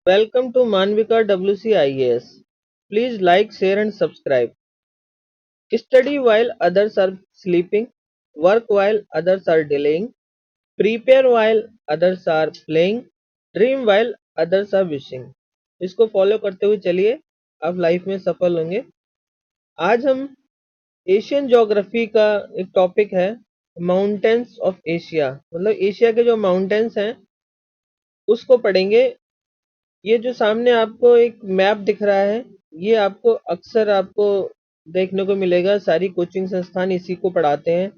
Welcome to Manvika WCIAS. Please like, share, and subscribe. Study while others are sleeping, work while others are delaying, prepare while others are playing, dream while others are wishing. इसको follow करते हुए चलिए, आप life में सफल होंगे। आज हम एशियन ज्योग्राफी का एक टॉपिक है, माउंटेन्स ऑफ एशिया, मतलब एशिया के जो माउंटेन्स हैं उसको पढ़ेंगे। ये जो सामने आपको एक मैप दिख रहा है, ये आपको अक्सर आपको देखने को मिलेगा, सारी कोचिंग संस्थान इसी को पढ़ाते हैं।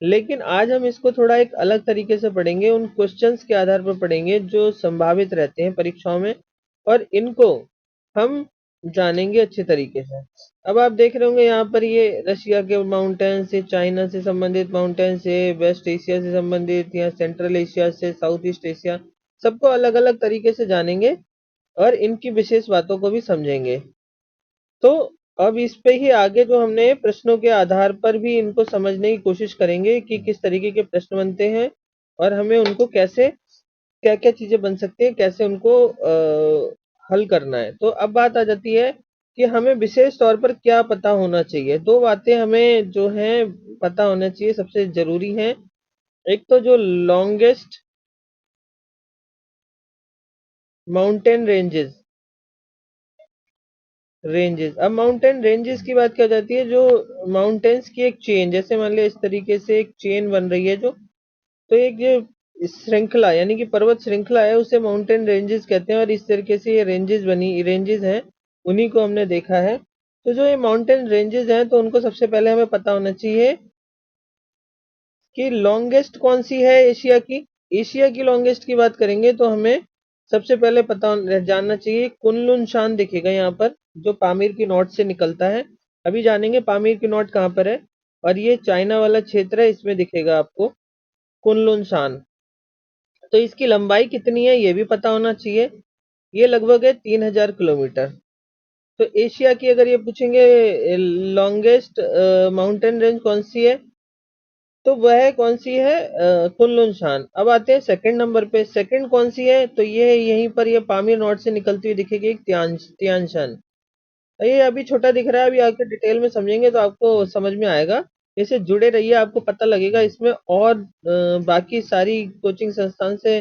लेकिन आज हम इसको थोड़ा एक अलग तरीके से पढ़ेंगे, उन क्वेश्चंस के आधार पर पढ़ेंगे जो संभावित रहते हैं परीक्षाओं में, और इनको हम जानेंगे अच्छे तरीके से। अब आप देख रहे होंगे यहाँ पर ये रशिया के माउंटेन्स, ये चाइना से संबंधित माउंटेन्स, ये वेस्ट एशिया से संबंधित, या सेंट्रल एशिया से साउथ ईस्ट एशिया, सबको अलग अलग तरीके से जानेंगे और इनकी विशेष बातों को भी समझेंगे। तो अब इस पे ही आगे जो हमने प्रश्नों के आधार पर भी इनको समझने की कोशिश करेंगे कि किस तरीके के प्रश्न बनते हैं और हमें उनको कैसे, क्या क्या चीजें बन सकती हैं, कैसे उनको हल करना है। तो अब बात आ जाती है कि हमें विशेष तौर पर क्या पता होना चाहिए। दो बातें हमें जो हैं पता होना चाहिए, सबसे जरूरी हैं। एक तो जो लॉन्गेस्ट माउंटेन रेंजेस। अब माउंटेन रेंजेस की बात क्या जाती है, जो माउंटेन्स की एक चेन, जैसे मान लिया इस तरीके से एक चेन बन रही है जो, तो एक जो श्रृंखला यानी कि पर्वत श्रृंखला है उसे माउंटेन रेंजेस कहते हैं, और इस तरीके से ये रेंजेस हैं, उन्हीं को हमने देखा है। तो जो ये माउंटेन रेंजेस हैं, तो उनको सबसे पहले हमें पता होना चाहिए कि लॉन्गेस्ट कौन सी है एशिया की। एशिया की लॉन्गेस्ट की बात करेंगे तो हमें सबसे पहले जानना चाहिए, कुनलुन शान दिखेगा यहाँ पर, जो पामीर की नोट से निकलता है। अभी जानेंगे पामीर की नोट कहाँ पर है, और ये चाइना वाला क्षेत्र है, इसमें दिखेगा आपको कुनलुन शान। तो इसकी लंबाई कितनी है ये भी पता होना चाहिए, ये लगभग है 3000 किलोमीटर। तो एशिया की अगर ये पूछेंगे लॉन्गेस्ट माउंटेन रेंज कौन सी है, तो वह कौन सी है, कुनलुन शान। अब आते हैं सेकंड नंबर पे, सेकंड कौन सी है, तो ये यहीं पर ये पामीर नोट से निकलती हुई दिखेगी एक तियान शान। ये अभी छोटा दिख रहा है, अभी आके डिटेल में समझेंगे तो आपको समझ में आएगा। इसे जुड़े रहिए, आपको पता लगेगा इसमें, और बाकी सारी कोचिंग संस्थान से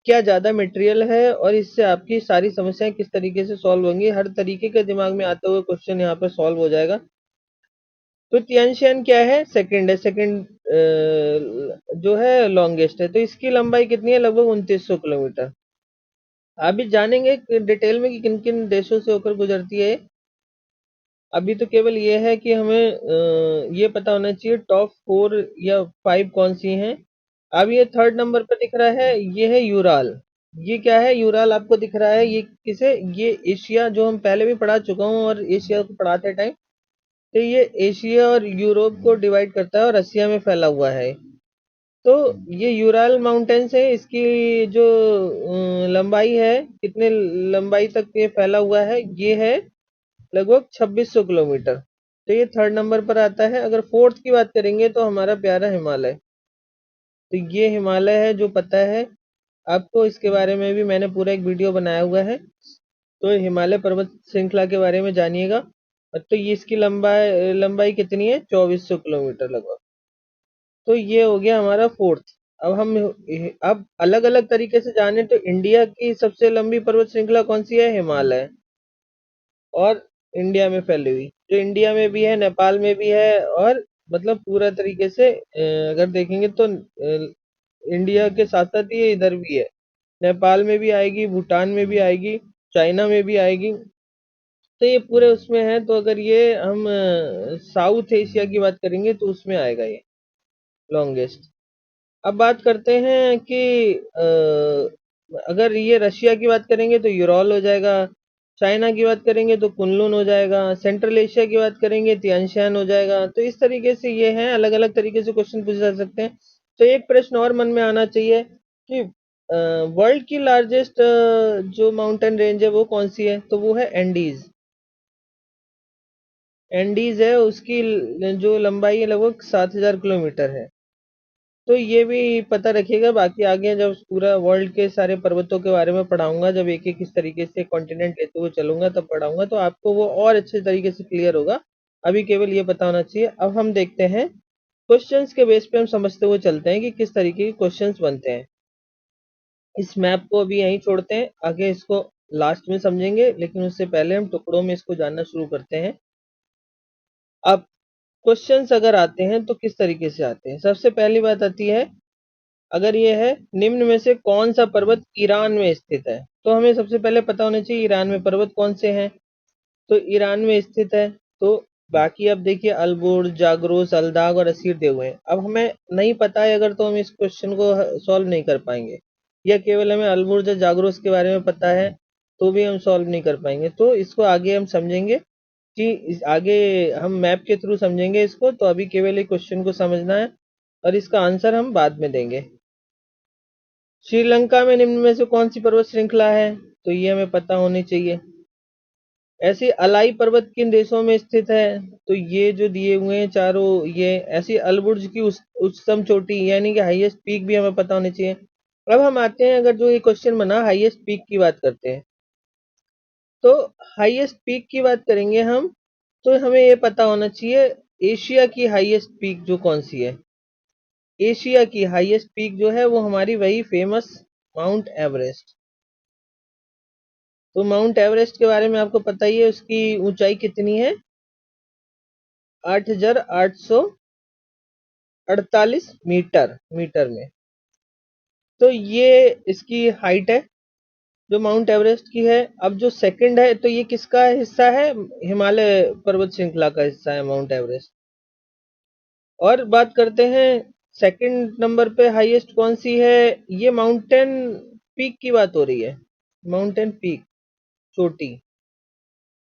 क्या ज्यादा मटेरियल है, और इससे आपकी सारी समस्याएं किस तरीके से सॉल्व होंगी, हर तरीके के दिमाग में आते हुए क्वेश्चन यहाँ पर सॉल्व हो जाएगा। तो तियानशियान क्या है, सेकंड है, सेकंड जो है लॉन्गेस्ट है। तो इसकी लंबाई कितनी है, लगभग 2900 किलोमीटर। अभी जानेंगे डिटेल में कि किन किन देशों से होकर गुजरती है। अभी तो केवल ये है कि हमें ये पता होना चाहिए टॉप 4 या 5 कौन सी हैं। अब ये थर्ड नंबर पर दिख रहा है, ये है यूराल। ये क्या है, यूराल आपको दिख रहा है, ये किसे, ये एशिया, जो हम पहले भी पढ़ा चुका हूँ और एशिया को पढ़ाते टाइम, तो ये एशिया और यूरोप को डिवाइड करता है और रसिया में फैला हुआ है। तो ये यूराल माउंटेन्स है, इसकी जो लंबाई है, कितने लंबाई तक ये फैला हुआ है, ये है लगभग 2600 किलोमीटर। तो ये थर्ड नंबर पर आता है। अगर फोर्थ की बात करेंगे तो हमारा प्यारा हिमालय। तो ये हिमालय है, जो पता है आपको, इसके बारे में भी मैंने पूरा एक वीडियो बनाया हुआ है, तो हिमालय पर्वत श्रृंखला के बारे में जानिएगा। तो ये इसकी लंबाई लंबाई कितनी है, 2400 किलोमीटर लगभग। तो ये हो गया हमारा फोर्थ। अब हम अब अलग अलग तरीके से जाने, तो इंडिया की सबसे लंबी पर्वत श्रृंखला कौन सी है, हिमालय, और इंडिया में फैली हुई, जो इंडिया में भी है, नेपाल में भी है, और मतलब पूरा तरीके से अगर देखेंगे तो इंडिया के साथ साथ ये इधर भी है, नेपाल में भी आएगी, भूटान में भी आएगी, चाइना में भी आएगी। तो ये पूरे उसमें है। तो अगर ये हम साउथ एशिया की बात करेंगे तो उसमें आएगा ये लॉन्गेस्ट। अब बात करते हैं कि अगर ये रशिया की बात करेंगे तो यूरॉल हो जाएगा, चाइना की बात करेंगे तो कुनलुन हो जाएगा, सेंट्रल एशिया की बात करेंगे तियानशान हो जाएगा। तो इस तरीके से ये हैं, अलग अलग तरीके से क्वेश्चन पूछे जा सकते हैं। तो एक प्रश्न और मन में आना चाहिए कि वर्ल्ड की लार्जेस्ट जो माउंटेन रेंज है वो कौन सी है, तो वो है एंडीज। एंडीज है, उसकी जो लंबाई है लगभग 7000 किलोमीटर है। तो ये भी पता रखिएगा। बाकी आगे जब पूरा वर्ल्ड के सारे पर्वतों के बारे में पढ़ाऊंगा, जब एक एक किस तरीके से कॉन्टिनेंट लेते हुए चलूंगा तब पढ़ाऊंगा, तो आपको वो और अच्छे तरीके से क्लियर होगा। अभी केवल ये पता होना चाहिए। अब हम देखते हैं क्वेश्चंस के बेस पे, हम समझते हुए चलते हैं कि किस तरीके के क्वेश्चंस बनते हैं। इस मैप को अभी यहीं छोड़ते हैं, आगे इसको लास्ट में समझेंगे, लेकिन उससे पहले हम टुकड़ों में इसको जानना शुरू करते हैं। अब क्वेश्चंस अगर आते हैं तो किस तरीके से आते हैं। सबसे पहली बात आती है, अगर ये है निम्न में से कौन सा पर्वत ईरान में स्थित है, तो हमें सबसे पहले पता होना चाहिए ईरान में पर्वत कौन से हैं। तो ईरान में स्थित है, तो बाकी अब देखिए अल्बुर्ज, जागरोस, अल्दाग और असीर दिए हुए हैं। अब हमें नहीं पता है अगर, तो हम इस क्वेश्चन को सॉल्व नहीं कर पाएंगे, या केवल हमें अल्बुर्ज और जागरोस के बारे में पता है तो भी हम सॉल्व नहीं कर पाएंगे। तो इसको आगे हम समझेंगे कि आगे हम मैप के थ्रू समझेंगे इसको। तो अभी केवल एक क्वेश्चन को समझना है और इसका आंसर हम बाद में देंगे। श्रीलंका में निम्न में से कौन सी पर्वत श्रृंखला है, तो ये हमें पता होनी चाहिए। ऐसी अलाई पर्वत किन देशों में स्थित है, तो ये जो दिए हुए हैं चारों, ये ऐसी अलबुर्ज की उच्चतम चोटी यानी कि हाईएस्ट पीक भी हमें पता होनी चाहिए। अब हम आते हैं, अगर जो ये क्वेश्चन बना हाईएस्ट पीक की बात करते हैं, तो हाईएस्ट पीक की बात करेंगे हम, तो हमें ये पता होना चाहिए एशिया की हाईएस्ट पीक जो कौन सी है। एशिया की हाईएस्ट पीक जो है वो हमारी वही फेमस माउंट एवरेस्ट। तो माउंट एवरेस्ट के बारे में आपको पता ही है, उसकी ऊंचाई कितनी है, 8,848 मीटर मीटर में। तो ये इसकी हाइट है जो माउंट एवरेस्ट की है। अब जो सेकंड है, तो ये किसका हिस्सा है, हिमालय पर्वत श्रृंखला का हिस्सा है माउंट एवरेस्ट। और बात करते हैं सेकंड नंबर पे हाईएस्ट कौन सी है, ये माउंटेन पीक की बात हो रही है, माउंटेन पीक, चोटी।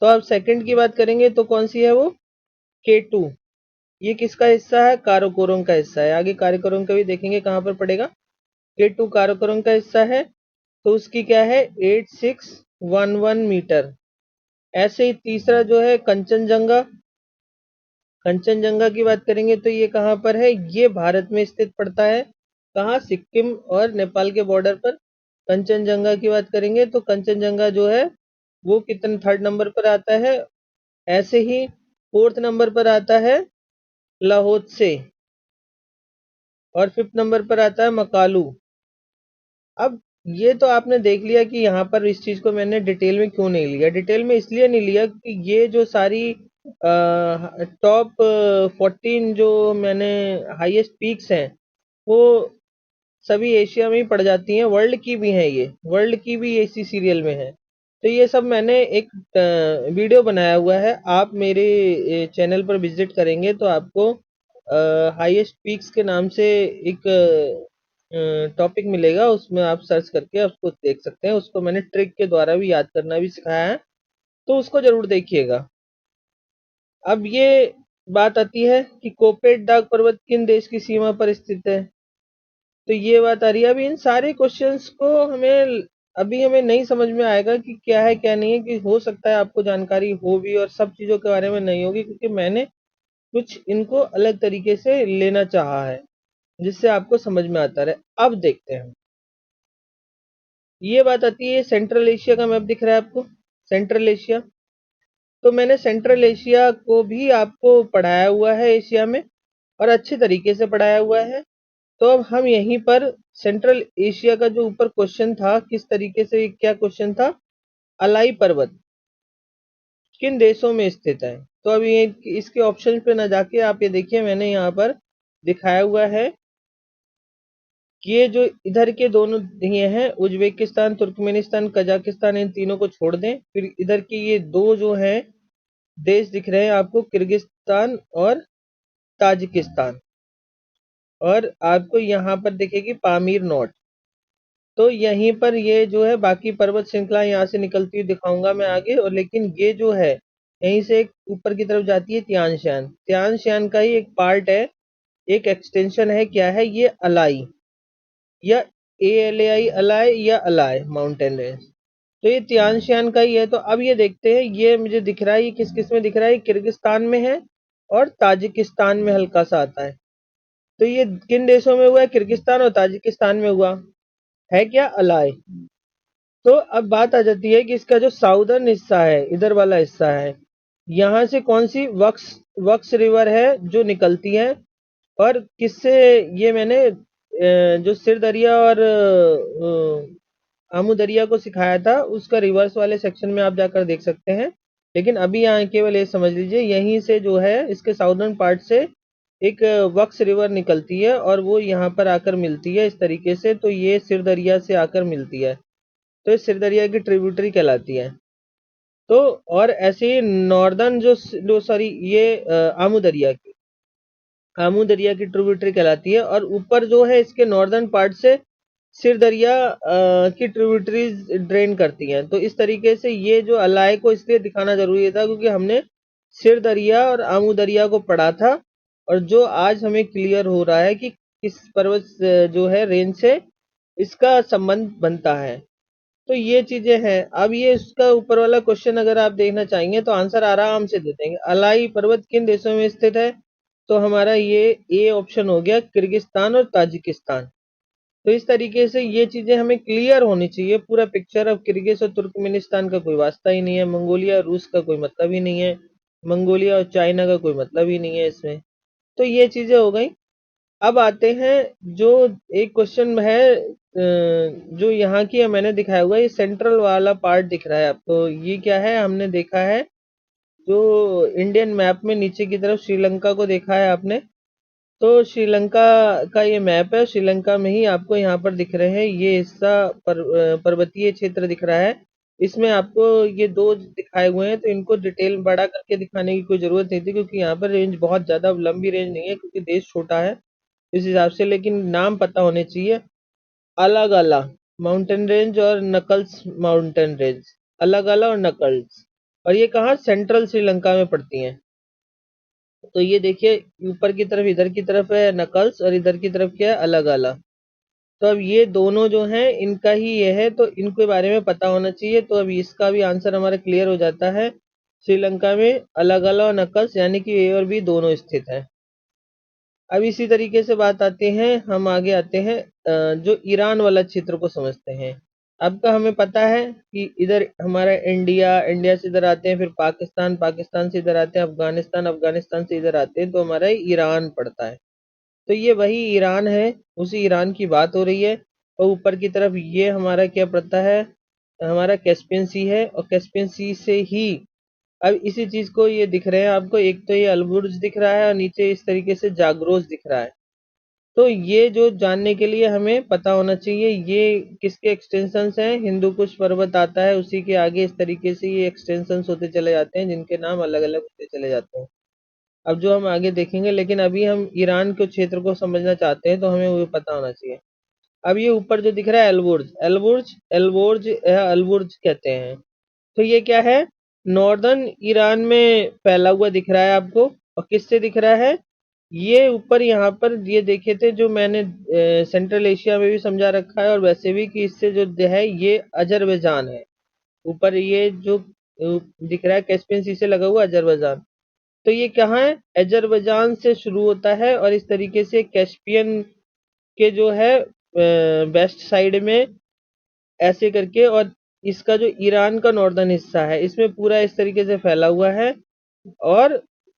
तो अब सेकंड की बात करेंगे तो कौन सी है वो, K2। ये किसका हिस्सा है, काराकोरम का हिस्सा है। आगे काराकोरम का भी देखेंगे कहाँ पर पड़ेगा। K2 काराकोरम का हिस्सा है, तो उसकी क्या है 8611 मीटर। ऐसे ही तीसरा जो है कंचनजंगा, कंचनजंगा की बात करेंगे तो ये कहाँ पर है, ये भारत में स्थित पड़ता है। कहाँ, सिक्किम और नेपाल के बॉर्डर पर। कंचनजंगा की बात करेंगे तो कंचनजंगा जो है वो कितने थर्ड नंबर पर आता है। ऐसे ही फोर्थ नंबर पर आता है लाहौत्से, और फिफ्थ नंबर पर आता है मकालू। अब ये तो आपने देख लिया कि यहाँ पर इस चीज को मैंने डिटेल में क्यों नहीं लिया। डिटेल में इसलिए नहीं लिया कि ये जो सारी टॉप 14 जो मैंने हाईएस्ट पीक्स हैं, वो सभी एशिया में ही पड़ जाती हैं, वर्ल्ड की भी हैं, ये वर्ल्ड की भी इसी सीरियल में है। तो ये सब मैंने एक वीडियो बनाया हुआ है, आप मेरे चैनल पर विजिट करेंगे तो आपको हाईएस्ट पीक्स के नाम से एक टॉपिक मिलेगा, उसमें आप सर्च करके उसको देख सकते हैं। उसको मैंने ट्रिक के द्वारा भी याद करना भी सिखाया है, तो उसको जरूर देखिएगा। अब ये बात आती है कि कोपेट डाक पर्वत किन देश की सीमा पर स्थित है, तो ये बात आ रही है। अभी इन सारे क्वेश्चंस को हमें अभी हमें नहीं समझ में आएगा कि क्या है क्या नहीं है, कि हो सकता है आपको जानकारी हो भी और सब चीजों के बारे में नहीं होगी, क्योंकि मैंने कुछ इनको अलग तरीके से लेना चाहा है जिससे आपको समझ में आता रहे। अब देखते हैं, ये बात आती है सेंट्रल एशिया का मैप दिख रहा है आपको, सेंट्रल एशिया। तो मैंने सेंट्रल एशिया को भी आपको पढ़ाया हुआ है एशिया में, और अच्छे तरीके से पढ़ाया हुआ है। तो अब हम यहीं पर सेंट्रल एशिया का जो ऊपर क्वेश्चन था, किस तरीके से, क्या क्वेश्चन था, अलाई पर्वत किन देशों में स्थित है। तो अब ये इसके ऑप्शन पे ना जाके आप ये देखिए, मैंने यहाँ पर दिखाया हुआ है कि ये जो इधर के दोनों ये हैं, उज्बेकिस्तान, तुर्कमेनिस्तान, कजाकिस्तान, इन तीनों को छोड़ दें, फिर इधर की ये दो जो हैं देश दिख रहे हैं आपको, किर्गिस्तान और ताजिकिस्तान, और आपको यहाँ पर दिखेगी पामीर नोट। तो यहीं पर ये जो है बाकी पर्वत श्रृंखला यहाँ से निकलती हुई दिखाऊंगा मैं आगे। और लेकिन ये जो है यहीं से एक ऊपर की तरफ जाती है तियान शान, तियान शान का ही एक पार्ट है, एक एक्सटेंशन है। क्या है ये, अलाई, या ALAI, अलाई या अलाई माउंटेन रेंज। तो ये तियान शान का ही है। तो अब ये देखते हैं, ये मुझे दिख रहा है, ये किस किस में दिख रहा है, किर्गिस्तान में है और ताजिकिस्तान में हल्का सा आता है। तो ये किन देशों में हुआ है? किर्गिस्तान और ताजिकिस्तान में हुआ है। क्या अलाय? तो अब बात आ जाती है कि इसका जो साउदर्न हिस्सा है, इधर वाला हिस्सा है, यहाँ से कौन सी वक्स वक्स रिवर है जो निकलती है, और किससे? ये मैंने जो सिर दरिया और आमू दरिया को सिखाया था, उसका रिवर्स वाले सेक्शन में आप जाकर देख सकते हैं। लेकिन अभी यहाँ केवल ये समझ लीजिए, यहीं से जो है इसके साउदर्न पार्ट से एक वक्स रिवर निकलती है और वो यहाँ पर आकर मिलती है इस तरीके से। तो ये सिर दरिया से आकर मिलती है, तो ये सिर दरिया की ट्रिब्यूटरी कहलाती है। तो और ऐसे ही नॉर्दर्न जो सॉरी ये आमू दरिया की ट्रिब्यूटरी कहलाती है, और ऊपर जो है इसके नॉर्दर्न पार्ट से सिर दरिया की ट्रिब्यूटरीज ड्रेन करती हैं। तो इस तरीके से ये जो अलाय को इसलिए दिखाना जरूरी था क्योंकि हमने सिर दरिया और आमू दरिया को पढ़ा था, और जो आज हमें क्लियर हो रहा है कि किस पर्वत जो है रेंज से इसका संबंध बनता है। तो ये चीजें हैं। अब ये इसका ऊपर वाला क्वेश्चन अगर आप देखना चाहेंगे तो आंसर आराम से दे देंगे। अलाई पर्वत किन देशों में स्थित है? तो हमारा ये ए ऑप्शन हो गया, किर्गिस्तान और ताजिकिस्तान। तो इस तरीके से ये चीजें हमें क्लियर होनी चाहिए, पूरा पिक्चर। अब किर्गिज और तुर्कमेनिस्तान का कोई वास्ता ही नहीं है, मंगोलिया रूस का कोई मतलब ही नहीं है, मंगोलिया और चाइना का कोई मतलब ही नहीं है इसमें। तो ये चीजें हो गई। अब आते हैं जो एक क्वेश्चन है जो यहाँ की है, मैंने दिखाया हुआ है, ये सेंट्रल वाला पार्ट दिख रहा है आपको। ये क्या है? हमने देखा है जो इंडियन मैप में नीचे की तरफ श्रीलंका को देखा है आपने। तो श्रीलंका का ये मैप है, श्रीलंका में ही आपको यहाँ पर दिख रहे हैं ये हिस्सा पर्वतीय क्षेत्र दिख रहा है। इसमें आपको ये दो दिखाए हुए हैं, तो इनको डिटेल बड़ा करके दिखाने की कोई जरूरत नहीं थी क्योंकि यहाँ पर रेंज बहुत ज्यादा लंबी रेंज नहीं है क्योंकि देश छोटा है इस हिसाब से। लेकिन नाम पता होने चाहिए। अलग अलग माउंटेन रेंज और नकल्स माउंटेन रेंज, अलग अलग और नकल्स, और ये कहाँ? सेंट्रल श्रीलंका में पड़ती हैं। तो ये देखिए ऊपर की तरफ, इधर की तरफ है नकल्स और इधर की तरफ क्या है? अलग अलग। तो अब ये दोनों जो हैं इनका ही ये है, तो इनके बारे में पता होना चाहिए। तो अब इसका भी आंसर हमारा क्लियर हो जाता है। श्रीलंका में अलग अलग और नकल्स यानी कि ए और बी दोनों स्थित है। अब इसी तरीके से बात आती है, हम आगे आते हैं जो ईरान वाला क्षेत्र को समझते हैं। आपका हमें पता है कि इधर हमारा इंडिया, इंडिया से इधर आते हैं, फिर पाकिस्तान, पाकिस्तान से इधर आते हैं अफगानिस्तान, अफगानिस्तान से इधर आते हैं, तो हमारा ईरान पड़ता है। तो ये वही ईरान है, उसी ईरान की बात हो रही है। और ऊपर की तरफ ये हमारा क्या पड़ता है? हमारा कैस्पियन सी है, और कैस्पियन सी से ही अब इसी चीज को ये दिख रहे हैं आपको, एक तो ये अलबुर्ज दिख रहा है और नीचे इस तरीके से जागरोस दिख रहा है। तो ये जो जानने के लिए हमें पता होना चाहिए ये किसके एक्सटेंशंस हैं। हिंदू कुश पर्वत आता है, उसी के आगे इस तरीके से ये एक्सटेंशंस होते चले जाते हैं जिनके नाम अलग अलग होते चले जाते हैं। अब जो हम आगे देखेंगे, लेकिन अभी हम ईरान के क्षेत्र को समझना चाहते हैं तो हमें वो पता होना चाहिए। अब ये ऊपर जो दिख रहा है एलबुर्ज, एलबुर्ज एलबुर्ज अल्बुर्ज कहते हैं। तो ये क्या है? नॉर्दर्न ईरान में फैला हुआ दिख रहा है आपको। और किससे दिख रहा है? ये ऊपर यहाँ पर ये देखे थे जो मैंने सेंट्रल एशिया में भी समझा रखा है और वैसे भी, कि इससे जो है ये अजरबैजान है। ऊपर ये जो दिख रहा है कैस्पियन सी से लगा हुआ अजरबैजान। तो ये कहाँ है? अजरबैजान से शुरू होता है और इस तरीके से कैस्पियन के जो है वेस्ट साइड में ऐसे करके, और इसका जो ईरान का नॉर्दर्न हिस्सा है इसमें पूरा इस तरीके से फैला हुआ है। और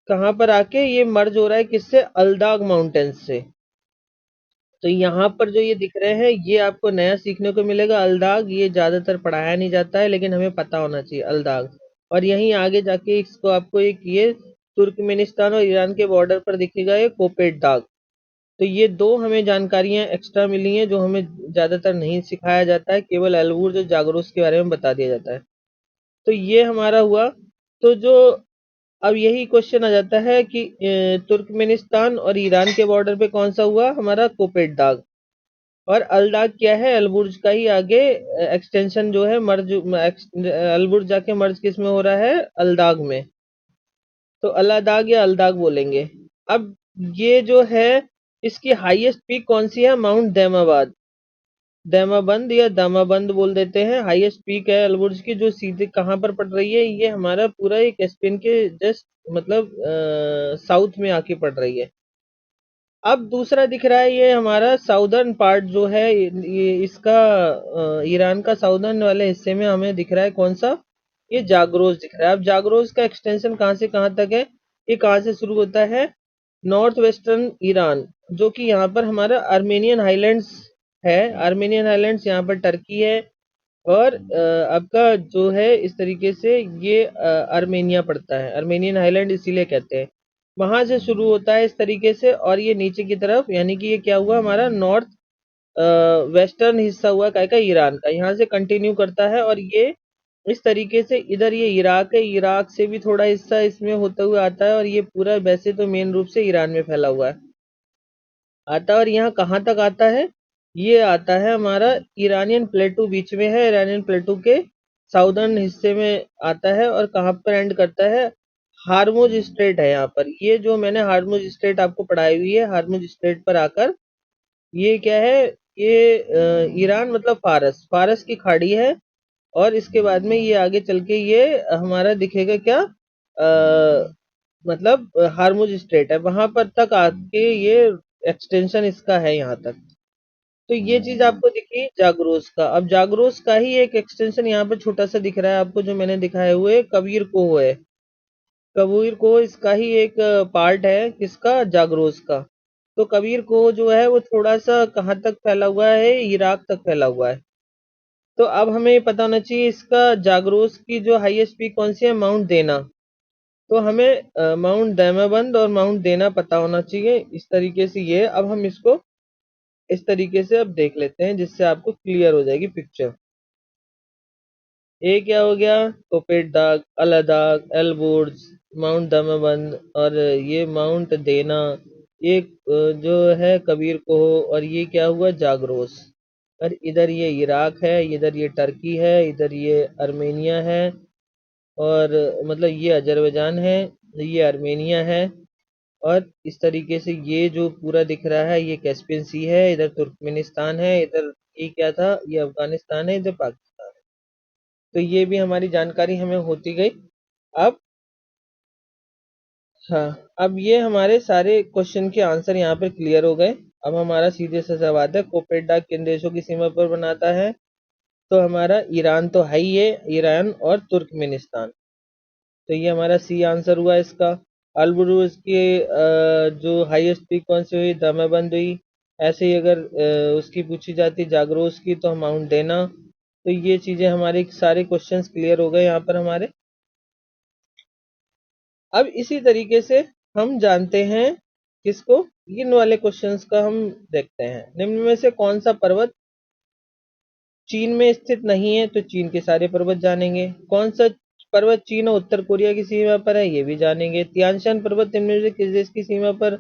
कहाँ पर आके ये मर्ज हो रहा है? किससे? अल्दाग माउंटेन्स से। तो यहाँ पर जो ये दिख रहे हैं ये आपको नया सीखने को मिलेगा। अल्दाग ये ज्यादातर पढ़ाया नहीं जाता है लेकिन हमें पता होना चाहिए अल्दाग। और यहीं आगे जाके इसको आपको एक ये तुर्कमेनिस्तान और ईरान के बॉर्डर पर दिखेगा ये कोपेट दाग। तो ये दो हमें जानकारियां एक्स्ट्रा मिली हैं जो हमें ज्यादातर नहीं सिखाया जाता है, केवल अलबुर्ज और जागरोस के बारे में बता दिया जाता है। तो ये हमारा हुआ। तो जो अब यही क्वेश्चन आ जाता है कि तुर्कमेनिस्तान और ईरान के बॉर्डर पे कौन सा हुआ? हमारा कोपेट दाग। और अलदाग क्या है? अलबुर्ज का ही आगे एक्सटेंशन जो है, मर्ज अलबुर्ज जाके मर्ज किस में हो रहा है? अल्दाग में। तो अलादाग या अल्दाग बोलेंगे। अब ये जो है इसकी हाईएस्ट पीक कौन सी है? माउंट दैमाबाद, दैमाबंद या दामाबंद बोल देते हैं। हाईएस्ट पीक है अलबुर्ज की, जो सीधे कहाँ पर पड़ रही है? ये हमारा पूरा एक कैस्पियन के जस्ट मतलब साउथ में आके पड़ रही है। अब दूसरा दिख रहा है ये हमारा साउदर्न पार्ट जो है, ये इसका ईरान का साउदर्न वाले हिस्से में हमें दिख रहा है कौन सा, ये जाग्रोस दिख रहा है। अब जाग्रोस का एक्सटेंशन कहाँ से कहाँ तक है, ये कहाँ से शुरू होता है, नॉर्थ वेस्टर्न ईरान, जो कि यहाँ पर हमारा आर्मेनियन हाईलैंड्स है। आर्मेनियन हाईलैंड्स यहाँ पर टर्की है, और आपका जो है इस तरीके से ये आर्मेनिया पड़ता है, आर्मेनियन हाईलैंड इसीलिए कहते हैं। वहां से शुरू होता है इस तरीके से, और ये नीचे की तरफ, यानी कि ये क्या हुआ हमारा नॉर्थ वेस्टर्न हिस्सा हुआ काय का ईरान का, यहाँ से कंटिन्यू करता है, और ये इस तरीके से इधर ये इराक है, इराक से भी थोड़ा हिस्सा इसमें होता हुआ आता है, और ये पूरा वैसे तो मेन रूप से ईरान में फैला हुआ है आता है। और यहाँ कहाँ तक आता है, ये आता है हमारा ईरानियन प्लेटू, बीच में है ईरानियन प्लेटू के साउदर्न हिस्से में आता है, और कहाँ पर एंड करता है, हार्मुज स्ट्रेट है यहाँ पर। ये जो मैंने हार्मुज स्ट्रेट आपको पढ़ाई हुई है, हार्मुज स्ट्रेट पर आकर ये क्या है, ये ईरान मतलब फारस, फारस की खाड़ी है, और इसके बाद में ये आगे चल के ये हमारा दिखेगा क्या, मतलब हार्मुज स्ट्रेट है, वहां पर तक आके ये एक्सटेंशन इसका है यहाँ तक। तो ये चीज आपको दिखी जागरोस का। अब जागरोस का ही एक एक्सटेंशन यहाँ पर छोटा सा दिख रहा है आपको, जो मैंने दिखाए हुए कबीर कोह है, कबीर कोह इसका ही एक पार्ट है, किसका, जागरोस का। तो कबीर कोह जो है वो थोड़ा सा कहाँ तक फैला हुआ है, इराक तक फैला हुआ है। तो अब हमें ये पता होना चाहिए इसका जागरोस की जो हाईएस्ट पीक कौन सी है, माउंट देना। तो हमें माउंट दैमाबंद और माउंट देना पता होना चाहिए। इस तरीके से ये, अब हम इसको इस तरीके से अब देख लेते हैं, जिससे आपको क्लियर हो जाएगी पिक्चर। ये क्या हो गया, कोपेट दाग, अलादाग, एलबोर्ड्स, माउंट दमाबंद, और ये माउंट देना, ये जो है कबीर कोह, और ये क्या हुआ, जागरोस। और इधर ये इराक है, इधर ये टर्की है, इधर ये अर्मेनिया है, और मतलब ये अजरबैजान है, ये अर्मेनिया है, और इस तरीके से ये जो पूरा दिख रहा है ये कैस्पियन सी है, इधर तुर्कमेनिस्तान है, इधर ये क्या था, ये अफगानिस्तान है, इधर पाकिस्तान है। तो ये भी हमारी जानकारी हमें होती गई। अब हाँ, अब ये हमारे सारे क्वेश्चन के आंसर यहाँ पर क्लियर हो गए। अब हमारा सीधे से सवाल है, कोपेटा किन देशों की सीमा पर बनाता है। तो हमारा ईरान तो है ही है, ईरान और तुर्कमेनिस्तान। तो ये हमारा सी आंसर हुआ इसका। अल्बुरुज की जो हाईएस्ट पीक कौन सी हुई, दमाबंद हुई। ऐसे ही अगर उसकी पूछी जाती जागरोस की, तो माउंट देना। तो ये चीजें हमारे सारे क्वेश्चंस क्लियर हो गए यहाँ पर हमारे। अब इसी तरीके से हम जानते हैं किसको, इन वाले क्वेश्चंस का हम देखते हैं। निम्न में से कौन सा पर्वत चीन में स्थित नहीं है, तो चीन के सारे पर्वत जानेंगे। कौन सा पर्वत चीन और उत्तर कोरिया की सीमा पर है, ये भी जानेंगे। तियानशान पर्वत इनमें से किस देश की सीमा पर,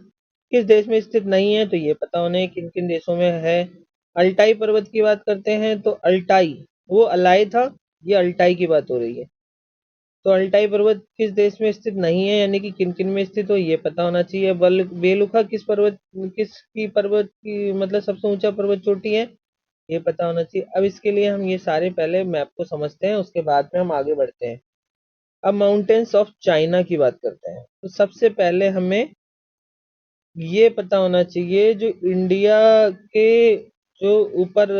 किस देश में स्थित नहीं है, तो ये पता होने किन किन देशों में है। अल्टाई पर्वत की बात करते हैं, तो अल्टाई वो अलाई था, ये अल्टाई की बात हो रही है। तो अल्टाई पर्वत किस देश में स्थित नहीं है, यानी कि किन किन में स्थित हो, ये पता होना चाहिए। बेलुखा किस पर्वत, किसकी पर्वत की मतलब सबसे ऊंचा पर्वत चोटी है, ये पता होना चाहिए। अब इसके लिए हम ये सारे पहले मैप को समझते हैं, उसके बाद में हम आगे बढ़ते हैं। अब माउंटेन्स ऑफ चाइना की बात करते हैं। तो सबसे पहले हमें ये पता होना चाहिए, जो इंडिया के जो ऊपर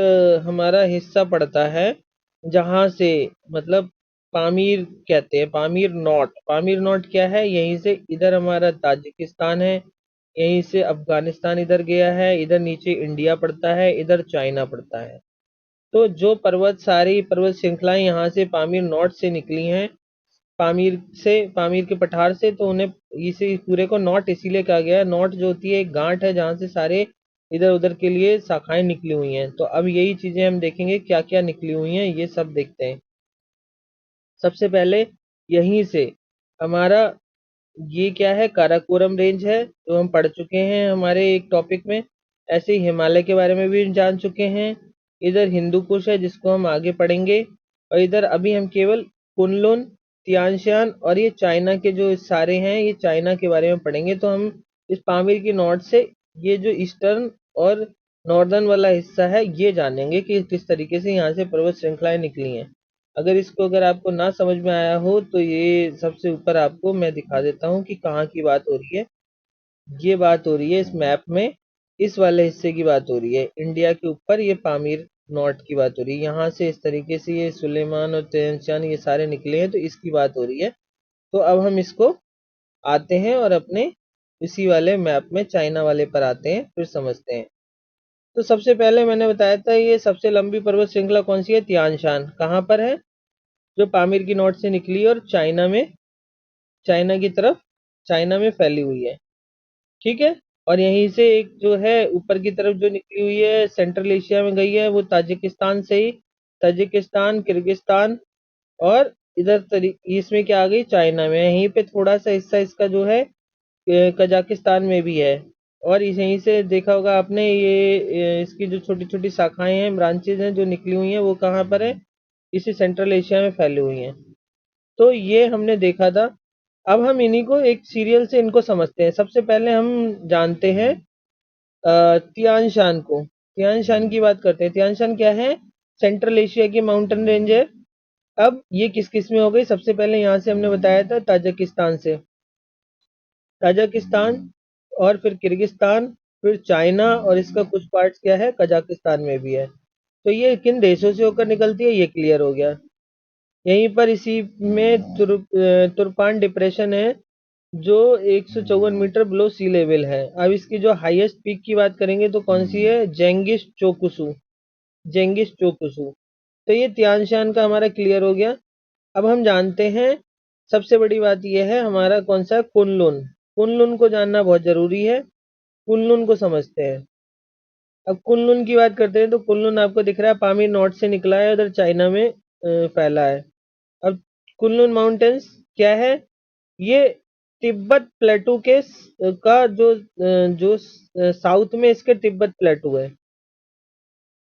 हमारा हिस्सा पड़ता है, जहां से मतलब पामीर कहते हैं, पामीर नॉट, पामीर नॉट क्या है, यहीं से इधर हमारा ताजिकिस्तान है, यहीं से अफगानिस्तान इधर गया है, इधर नीचे इंडिया पड़ता है, इधर चाइना पड़ता है। तो जो पर्वत, सारी पर्वत श्रृंखलाएं यहाँ से पामीर नॉट से निकली हैं, पामीर से, पामीर के पठार से, तो उन्हें इसे पूरे को नॉट इसीलिए कहा गया है। नॉट जो होती है एक गांठ है, जहाँ से सारे इधर उधर के लिए शाखाएं निकली हुई हैं। तो अब यही चीजें हम देखेंगे क्या क्या निकली हुई हैं, ये सब देखते हैं। सबसे पहले यहीं से हमारा ये क्या है, काराकोरम रेंज है, जो हम पढ़ चुके हैं हमारे एक टॉपिक में। ऐसे ही हिमालय के बारे में भी जान चुके हैं। इधर हिंदू कुश है, जिसको हम आगे पढ़ेंगे। और इधर अभी हम केवल कुनलुन, तियानशान और ये चाइना के जो सारे हैं, ये चाइना के बारे में पढ़ेंगे। तो हम इस पामीर की नॉर्थ से ये जो ईस्टर्न और नॉर्दर्न वाला हिस्सा है, ये जानेंगे कि किस तरीके से यहाँ से पर्वत श्रृंखलाएं निकली हैं। अगर आपको ना समझ में आया हो, तो ये सबसे ऊपर आपको मैं दिखा देता हूँ कि कहाँ की बात हो रही है। ये बात हो रही है इस मैप में, इस वाले हिस्से की बात हो रही है, इंडिया के ऊपर ये पामीर नॉट की बात हो रही है। यहाँ से इस तरीके से ये सुलेमान और तेंचान ये सारे निकले हैं, तो इसकी बात हो रही है। तो अब हम इसको आते हैं और अपने इसी वाले मैप में चाइना वाले पर आते हैं, फिर समझते हैं। तो सबसे पहले मैंने बताया था ये सबसे लंबी पर्वत श्रृंखला कौन सी है, तियानशान। कहाँ पर है, जो पामीर की नॉट से निकली और चाइना की तरफ, चाइना में फैली हुई है, ठीक है। और यहीं से एक जो है ऊपर की तरफ जो निकली हुई है सेंट्रल एशिया में गई है, वो ताजिकिस्तान से ही, ताजिकिस्तान, किर्गिस्तान और इधर इसमें क्या आ गई, चाइना में। यहीं पे थोड़ा सा हिस्सा इसका जो है कजाकिस्तान में भी है। और यहीं से देखा होगा आपने ये इसकी जो छोटी छोटी शाखाएं हैं, ब्रांचेज हैं जो निकली हुई हैं, वो कहाँ पर है, इसी सेंट्रल एशिया में फैली हुई हैं। तो ये हमने देखा था। अब हम इन्हीं को एक सीरियल से इनको समझते हैं। सबसे पहले हम जानते हैं तियानशान को। तियानशान की बात करते हैं। तियानशान क्या है, सेंट्रल एशिया की माउंटेन रेंज है। अब ये किस किस में हो गई, सबसे पहले यहाँ से हमने बताया था ताजिकिस्तान से, ताजिकिस्तान और फिर किर्गिस्तान, फिर चाइना, और इसका कुछ पार्ट्स क्या है कजाकिस्तान में भी है। तो ये किन देशों से होकर निकलती है, ये क्लियर हो गया। यहीं पर इसी में तुर्पान डिप्रेशन है, जो 154 मीटर बिलो सी लेवल है। अब इसकी जो हाईएस्ट पीक की बात करेंगे तो कौन सी है, जेंगिस चोकुसू, जेंगिस चोकुसू। तो ये तियानशान का हमारा क्लियर हो गया। अब हम जानते हैं, सबसे बड़ी बात यह है हमारा कौन सा, कुनलुन। कुनलुन को जानना बहुत जरूरी है, कुनलुन को समझते हैं। अब कुनलुन की बात करते हैं तो कुनलुन आपको दिख रहा है पामीर नॉर्थ से निकला है, उधर चाइना में फैला है। अब कुनलुन माउंटेन्स क्या है, ये तिब्बत प्लेटू के का जो साउथ में इसके तिब्बत प्लेटू है।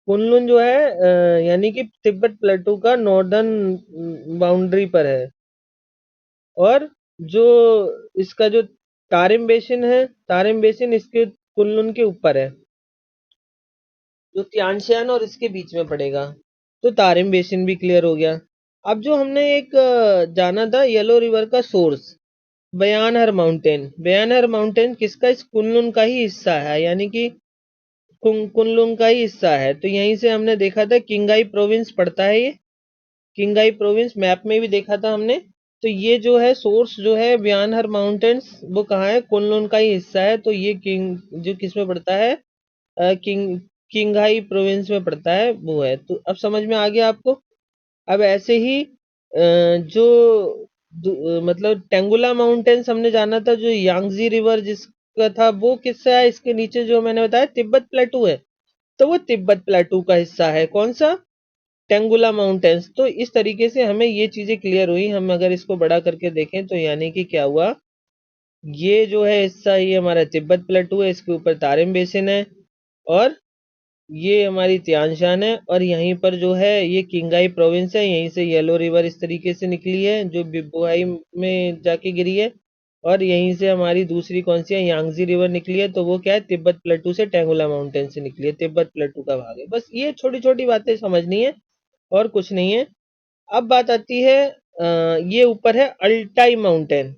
कुनलुन जो है यानी कि तिब्बत प्लेटू का नॉर्दर्न बाउंड्री पर है। और जो इसका जो तारिम बेसिन है, तारिम बेसिन इसके कुनलुन के ऊपर है, जो तियानशान और इसके बीच में पड़ेगा। तो तारिम बेसिन भी क्लियर हो गया। अब जो हमने एक जाना था येलो रिवर का सोर्स, बयानहर माउंटेन। बयानहर माउंटेन किसका, इस कुनलुन का ही हिस्सा है, यानी कि कुनलुन का ही हिस्सा है। तो यहीं से हमने देखा था किंगाई प्रोविंस पड़ता है ये, किंगाई प्रोविंस मैप में भी देखा था हमने। तो ये जो है सोर्स जो है बयानहर माउंटेन्स, वो कहाँ है, कुनलुन का ही हिस्सा है। तो ये जो किस में पड़ता है, किंगहाई प्रोविंस में पड़ता है, वो है। तो अब समझ में आ गया आपको। अब ऐसे ही जो मतलब टेंगुला माउंटेन्स हमने जाना था, जो यांगजी रिवर जिसका था, वो किससे है, इसके नीचे जो मैंने बताया तिब्बत प्लेटू है, तो वो तिब्बत प्लेटू का हिस्सा है। कौन सा, टेंगुला माउंटेन्स। तो इस तरीके से हमें ये चीजें क्लियर हुई। हम अगर इसको बड़ा करके देखें तो यानी कि क्या हुआ, ये जो है हिस्सा ये हमारा तिब्बत प्लेटू है, इसके ऊपर तारिम बेसिन है, और ये हमारी तियानशान है। और यहीं पर जो है ये किंगाई प्रोविंस है, यहीं से येलो रिवर इस तरीके से निकली है, जो बिबुआई में जाके गिरी है। और यहीं से हमारी दूसरी कौन सी है, यांगजी रिवर निकली है, तो वो क्या है, तिब्बत प्लेटू से, टेंगुला माउंटेन से निकली है, तिब्बत प्लेटू का भाग है। बस ये छोटी छोटी बातें समझनी है और कुछ नहीं है। अब बात आती है ये ऊपर है अल्टाई माउंटेन।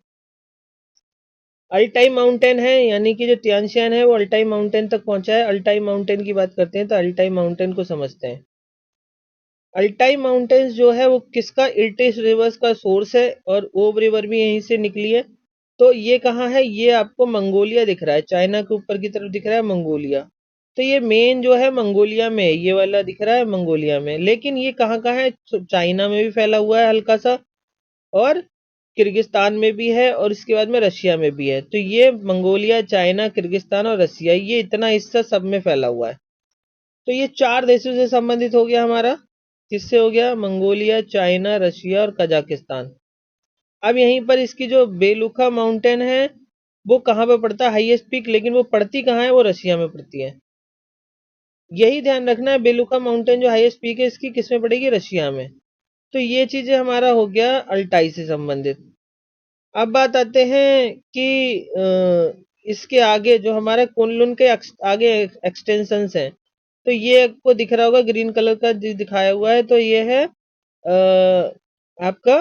अल्टाई माउंटेन है, यानी कि जो तियानशान है वो अल्टाई माउंटेन तक पहुंचा है। अल्टाई माउंटेन की बात करते हैं तो अल्टाई माउंटेन को समझते हैं। अल्टाई माउंटेन्स जो है वो किसका, इल्टिस रिवर्स का सोर्स है, और ओब रिवर भी यहीं से निकली है। तो ये कहाँ है, ये आपको मंगोलिया दिख रहा है, चाइना के ऊपर की तरफ दिख रहा है मंगोलिया। तो ये मेन जो है मंगोलिया में, ये वाला दिख रहा है मंगोलिया में। लेकिन ये कहाँ कहाँ है, चाइना में भी फैला हुआ है हल्का सा, और किर्गिस्तान में भी है, और इसके बाद में रशिया में भी है। तो ये मंगोलिया, चाइना, किर्गिस्तान और रशिया, ये इतना हिस्सा सब में फैला हुआ है। तो ये चार देशों से संबंधित हो गया हमारा। किससे हो गया, मंगोलिया, चाइना, रशिया और कजाकिस्तान। अब यहीं पर इसकी जो बेलुखा माउंटेन है, वो कहाँ पे पड़ता है, हाईएस्ट पीक, लेकिन वो पड़ती कहाँ है, वो रशिया में पड़ती है। यही ध्यान रखना है, बेलुका माउंटेन जो हाईएस्ट पीक है इसकी किस में पड़ेगी, रशिया में। तो ये चीजें हमारा हो गया अल्टाई से संबंधित। अब बात आते हैं कि इसके आगे जो हमारा कुनलुन के आगे एक्सटेंशंस हैं। तो ये आपको दिख रहा होगा ग्रीन कलर का जो दिखाया हुआ है, तो ये है आपका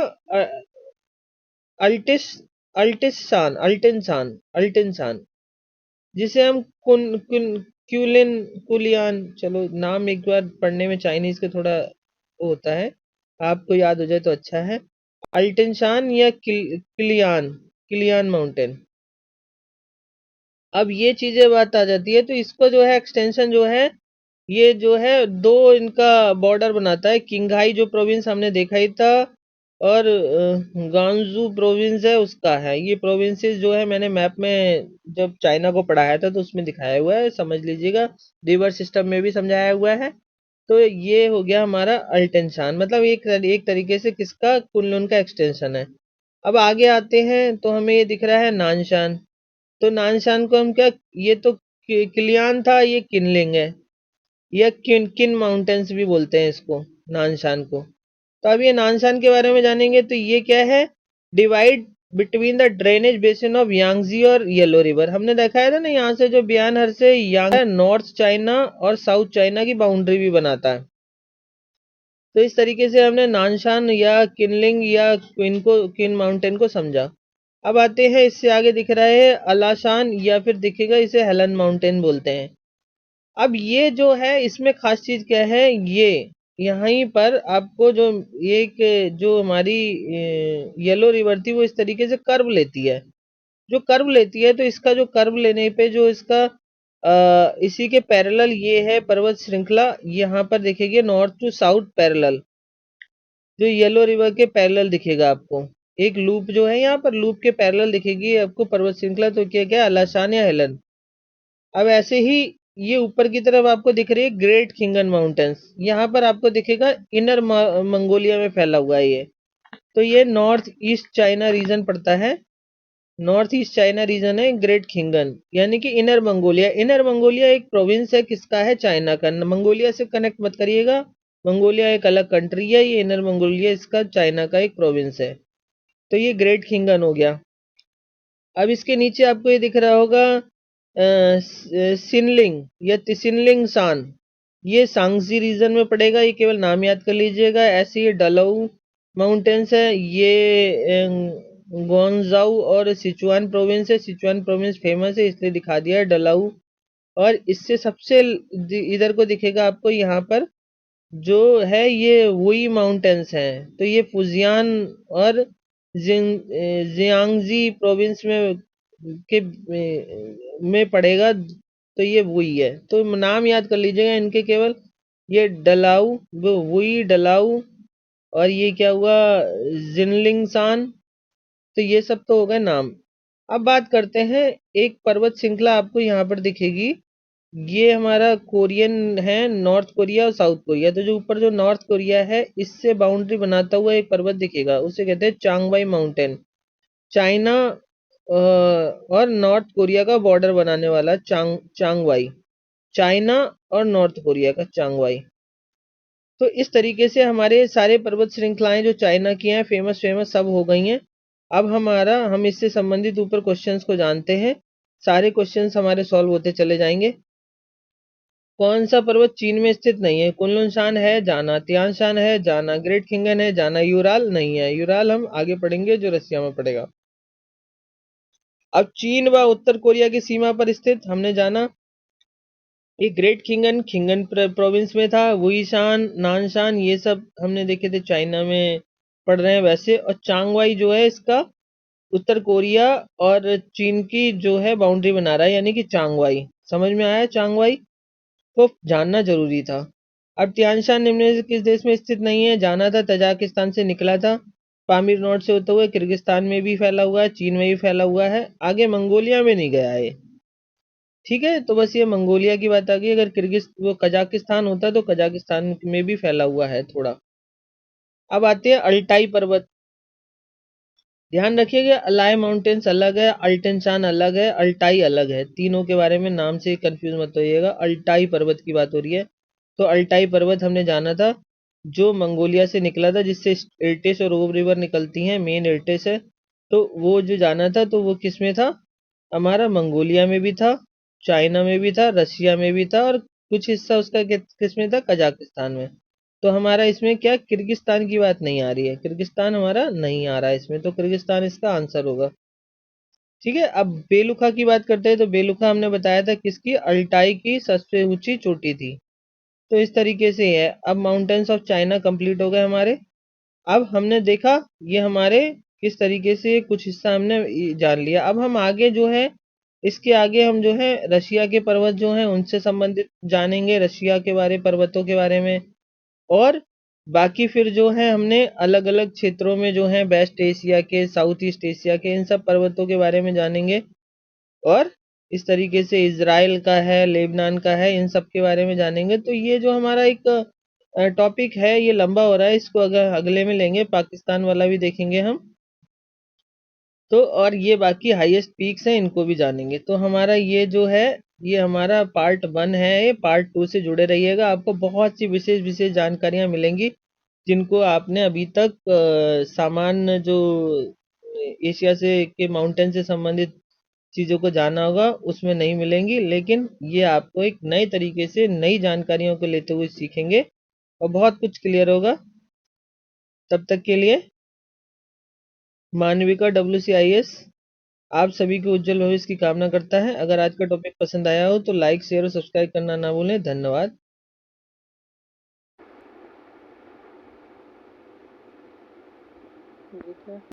अल्टिस अल्टिसान, अल्टिनसान, अल्टिनसान, जिसे हम क्यूलिन, कुलियान, चलो नाम एक बार पढ़ने में चाइनीज के थोड़ा वो होता है, आपको याद हो जाए तो अच्छा है। अल्टेंशान या किलियान, किलियान माउंटेन। अब ये चीजें बात आ जाती है, तो इसको जो है एक्सटेंशन जो है, ये जो है दो इनका बॉर्डर बनाता है। किंगहाई जो प्रोविंस हमने देखा ही था, और गांजू प्रोविंस है उसका है। ये प्रोविंसेस जो है मैंने मैप में जब चाइना को पढ़ाया था तो उसमें दिखाया हुआ है, समझ लीजिएगा। रिवर सिस्टम में भी समझाया हुआ है। तो ये हो गया हमारा अल्टेंशान, मतलब एक तरीके से किसका, कुनलुन का एक्सटेंशन है। अब आगे आते हैं तो हमें ये दिख रहा है नानशान। तो नानशान को हम क्या, ये तो किलियान था, ये किनलिंग है, या किन किन माउंटेन्स भी बोलते हैं इसको, नानशान को। तो अब ये नानशान के बारे में जानेंगे, तो ये क्या है, divide between the drainage basin of Yangtze और येलो रिवर। हमने देखा है ना, यहाँ से जो बियानहर से यांग नॉर्थ चाइना और साउथ चाइना की बाउंड्री भी बनाता है। तो इस तरीके से हमने नानशान या किनलिंग या किन माउंटेन को समझा। अब आते हैं, इससे आगे दिख रहा है अलाशान, या फिर दिखेगा इसे हेलन माउंटेन बोलते हैं। अब ये जो है इसमें खास चीज क्या है, ये यहीं पर आपको जो एक जो हमारी येलो रिवर थी वो इस तरीके से कर्व लेती है। जो कर्व लेती है, तो इसका जो कर्व लेने पे जो इसका इसी के पैरेलल ये है पर्वत श्रृंखला, यहाँ पर दिखेगी नॉर्थ टू साउथ पैरेलल, जो येलो रिवर के पैरेलल दिखेगा आपको। एक लूप जो है यहाँ पर, लूप के पैरेलल दिखेगी आपको पर्वत श्रृंखला। तो क्या क्या, अलाशान या हेलन। अब ऐसे ही ये ऊपर की तरफ आपको दिख रही है ग्रेट खिंगन माउंटेन्स, यहाँ पर आपको दिखेगा इनर मंगोलिया में फैला हुआ है ये। तो ये नॉर्थ ईस्ट चाइना रीजन पड़ता है, नॉर्थ ईस्ट चाइना रीजन है ग्रेट खिंगन, यानी कि इनर मंगोलिया। इनर मंगोलिया एक प्रोविंस है, किसका है, चाइना का। मंगोलिया से कनेक्ट मत करिएगा, मंगोलिया एक अलग कंट्री है, ये इनर मंगोलिया इसका चाइना का एक प्रोविंस है। तो ये ग्रेट खिंगन हो गया। अब इसके नीचे आपको ये दिख रहा होगा सिनलिंग या तिसिनलिंग सान, ये सांगजी रीजन में पड़ेगा, ये केवल नाम याद कर लीजिएगा। ऐसे ये डलाऊ माउंटेन्स है, ये ग्वांगजाऊ और सिचुआन प्रोविंस है। सिचुआन प्रोविंस फेमस है इसलिए दिखा दिया है डलाऊ। और इससे सबसे इधर को दिखेगा आपको यहाँ पर जो है ये वुई माउंटेन्स हैं। तो ये फुजियान और जियांगजी प्रोविंस में के में पड़ेगा। तो ये वुई है, तो नाम याद कर लीजिएगा इनके केवल। ये डलाऊ, वो वुई डलाऊ, और ये क्या हुआ, जिनलिंगसान। तो ये सब तो हो गए नाम। अब बात करते हैं, एक पर्वत श्रृंखला आपको यहाँ पर दिखेगी, ये हमारा कोरियन है, नॉर्थ कोरिया और साउथ कोरिया। तो जो ऊपर जो नॉर्थ कोरिया है इससे बाउंड्री बनाता हुआ एक पर्वत दिखेगा, उसे कहते हैं चांगवाई माउंटेन। चाइना और नॉर्थ कोरिया का बॉर्डर बनाने वाला चांगवाई, चाइना और नॉर्थ कोरिया का चांगवाई। तो इस तरीके से हमारे सारे पर्वत श्रृंखलाएं जो चाइना की हैं, फेमस फेमस सब हो गई हैं। अब हम इससे संबंधित ऊपर क्वेश्चंस को जानते हैं, सारे क्वेश्चंस हमारे सॉल्व होते चले जाएंगे। कौन सा पर्वत चीन में स्थित नहीं है, कुनलुन शान है जाना, तियान शान है जाना, ग्रेट खिंगन है जाना, यूराल नहीं है। यूराल हम आगे पढ़ेंगे जो रसिया में पड़ेगा। अब चीन व उत्तर कोरिया की सीमा पर स्थित हमने जाना, ये ग्रेट खिंगन खिंगन प्रोविंस में था। वुईशान, नानशान ये सब हमने देखे थे चाइना में पढ़ रहे हैं वैसे। और चांगवाई जो है इसका उत्तर कोरिया और चीन की जो है बाउंड्री बना रहा है, यानी कि चांगवाई। समझ में आया, चांगवाई को जानना जरूरी था। अब तियानशान निम्न से किस देश में स्थित नहीं है, जाना था तजाकिस्तान से निकला था, पामीर नॉर्थ से होते हुए किर्गिस्तान में भी फैला हुआ है, चीन में भी फैला हुआ है, आगे मंगोलिया में नहीं गया है। ठीक है, तो बस ये मंगोलिया की बात आ गई। अगर किर्गिस वो कजाकिस्तान होता तो कजाकिस्तान में भी फैला हुआ है थोड़ा। अब आते हैं अल्टाई पर्वत। ध्यान रखिएगा, अलाई माउंटेन्स अलग है, अल्टेंशान अलग है, अल्टाई अलग है। तीनों के बारे में नाम से कंफ्यूज मत होइएगा। अल्टाई पर्वत की बात हो रही है। तो अल्टाई पर्वत हमने जाना था, जो मंगोलिया से निकला था, जिससे इर्टिश और ओब रिवर निकलती हैं, मेन इर्टिश है। तो वो जो जाना था तो वो किस में था, हमारा मंगोलिया में भी था, चाइना में भी था, रशिया में भी था, और कुछ हिस्सा उसका किस में था, कजाकिस्तान में। तो हमारा इसमें क्या, किर्गिस्तान की बात नहीं आ रही है, किर्गिस्तान हमारा नहीं आ रहा है इसमें, तो किर्गिस्तान इसका आंसर होगा। ठीक है। अब बेलुखा की बात करते हैं, तो बेलुखा हमने बताया था किसकी, अल्टाई की सबसे ऊंची चोटी थी। तो इस तरीके से है। अब माउंटेन्स ऑफ चाइना कंप्लीट हो गए हमारे। अब हमने देखा ये हमारे किस तरीके से कुछ हिस्सा हमने जान लिया। अब हम आगे जो है, इसके आगे हम जो है रशिया के पर्वत जो हैं उनसे संबंधित जानेंगे, रशिया के बारे, पर्वतों के बारे में। और बाकी फिर जो है हमने अलग अलग क्षेत्रों में जो है वेस्ट एशिया के, साउथ ईस्ट एशिया के, इन सब पर्वतों के बारे में जानेंगे। और इस तरीके से इजराइल का है, लेबनान का है, इन सब के बारे में जानेंगे। तो ये जो हमारा एक टॉपिक है ये लंबा हो रहा है, इसको अगर अगले में लेंगे, पाकिस्तान वाला भी देखेंगे हम। तो और ये बाकी हाईएस्ट पीक्स हैं, इनको भी जानेंगे। तो हमारा ये जो है, ये हमारा पार्ट 1 है। ये पार्ट 2 से जुड़े रहिएगा, आपको बहुत सी विशेष विशेष जानकारियां मिलेंगी जिनको आपने अभी तक सामान्य जो एशिया से के माउंटेन से संबंधित चीजों को जाना होगा उसमें नहीं मिलेंगी। लेकिन ये आपको एक नए तरीके से नई जानकारियों को लेते हुए सीखेंगे और बहुत कुछ क्लियर होगा। तब तक के लिए मानविका WCIS आप सभी के उज्जवल भविष्य की कामना करता है। अगर आज का टॉपिक पसंद आया हो तो लाइक, शेयर और सब्सक्राइब करना ना भूलें। धन्यवाद।